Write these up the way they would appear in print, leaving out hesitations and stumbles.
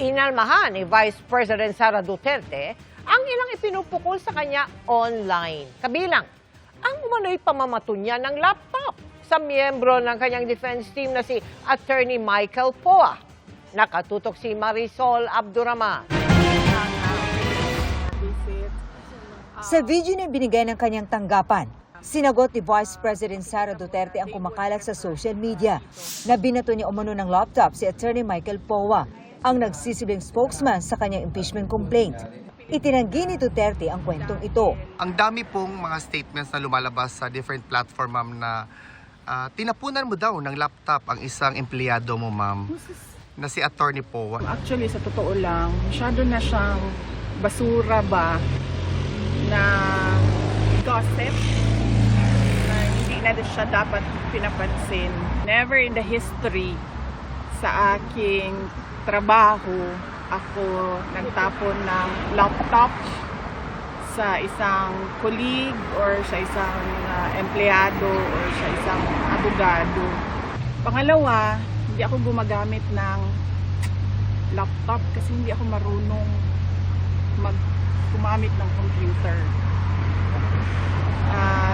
Inalmahan ni Vice President Sara Duterte ang ilang ipinupukol sa kanya online. Kabilang, ang umano'y pamamatunya ng laptop sa miyembro ng kanyang defense team na si Attorney Michael Poa. Nakatutok si Marisol Abduraman. Sa video na binigay ng kanyang tanggapan, sinagot ni Vice President Sara Duterte ang kumakalat sa social media na binato niya umano ng laptop si Attorney Michael Poa, ang nagsisilbing spokesman sa kanyang impeachment complaint. Itinanggi ni Duterte ang kwentong ito. Ang dami pong mga statements na lumalabas sa different platform, ma'am, na tinapunan mo daw ng laptop ang isang empleyado mo, ma'am, na si Attorney Poa. Actually, sa totoo lang, masyado na siyang basura ba na gossip na hindi na siya dapat pinapansin. Never in the history sa aking trabaho ako nagtapon ng laptop sa isang colleague or sa isang empleyado or sa isang abogado. Pangalawa, hindi ako gumagamit ng laptop kasi hindi ako marunong gumamit ng computer.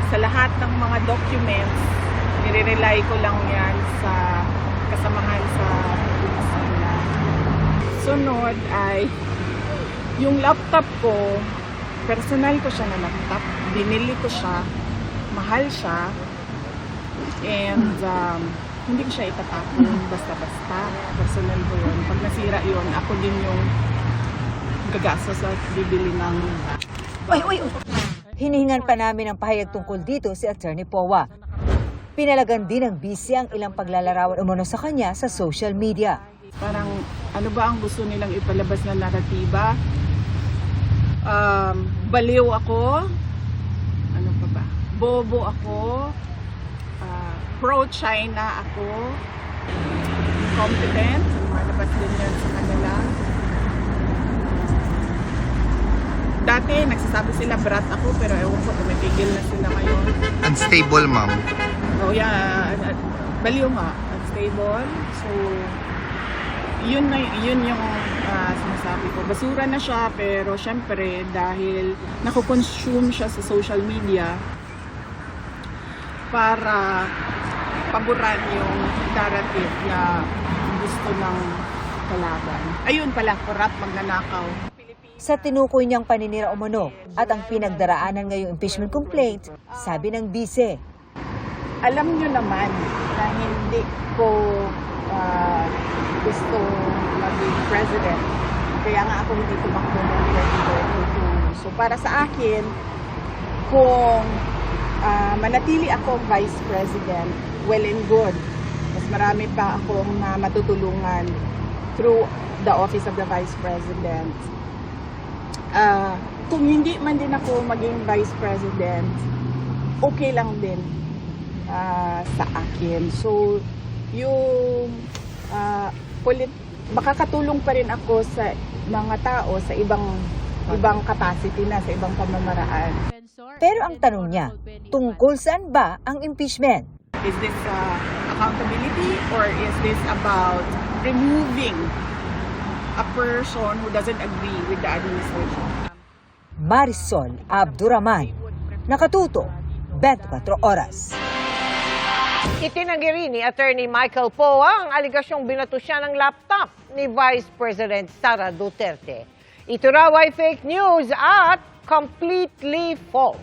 Sa lahat ng mga documents, nire-rely ko lang yan sa kasamahan sa opisina. Sunod ay yung laptop ko, personal ko siya na laptop, binili ko siya, mahal siya, and hindi ko siya itatapon basta-basta, personal ko yun. Pag nasira yun, ako din yung gagasa sa bibili ng... Hinihingan pa namin ang pahayag tungkol dito si Attorney Poa. Pinalagan din ng busy ang ilang paglalarawan umano sa kanya sa social media. Parang ano ba ang gusto nilang ipalabas na naratiba? Baliw ako? Ano pa ba? Bobo ako? Pro-China ako? Incompetent? Malabas din yan sa kanila. Dati nagsasabi sila brat ako pero ewan ko tumipigil na sila ngayon. Unstable, ma'am. Oh yeah, baliw nga, unstable. So yun yung sinasabi ko. Basura na siya pero syempre dahil nako-consume siya sa social media para paboran yung narrative na gusto ng kalaban. Ayun pala, corrupt, magnanakaw. Sa tinukoy niyang paninira umano at ang pinagdaraanan ngayong impeachment complaint, sabi ng bise. Alam niyo naman na hindi ko gusto maging president. Kaya nga ako hindi tumakbo ng 2022. So para sa akin, kung manatili ako vice president, well and good. Mas marami pa akong matutulungan through the office of the vice president. Kung hindi man din ako maging vice president, okay lang din sa akin. So, yung makakatulong pa rin ako sa mga tao sa ibang capacity na, sa ibang pamamaraan. Pero ang tanong niya, tungkol saan ba ang impeachment? Is this accountability or is this about removing a person who doesn't agree with the administration? Marisol Abduraman, nakatuto, 24 oras. Itinanggi rin ni Attorney Michael Poa ang aligasyong binato siya ng laptop ni Vice President Sara Duterte. Ito raw ay fake news at completely false.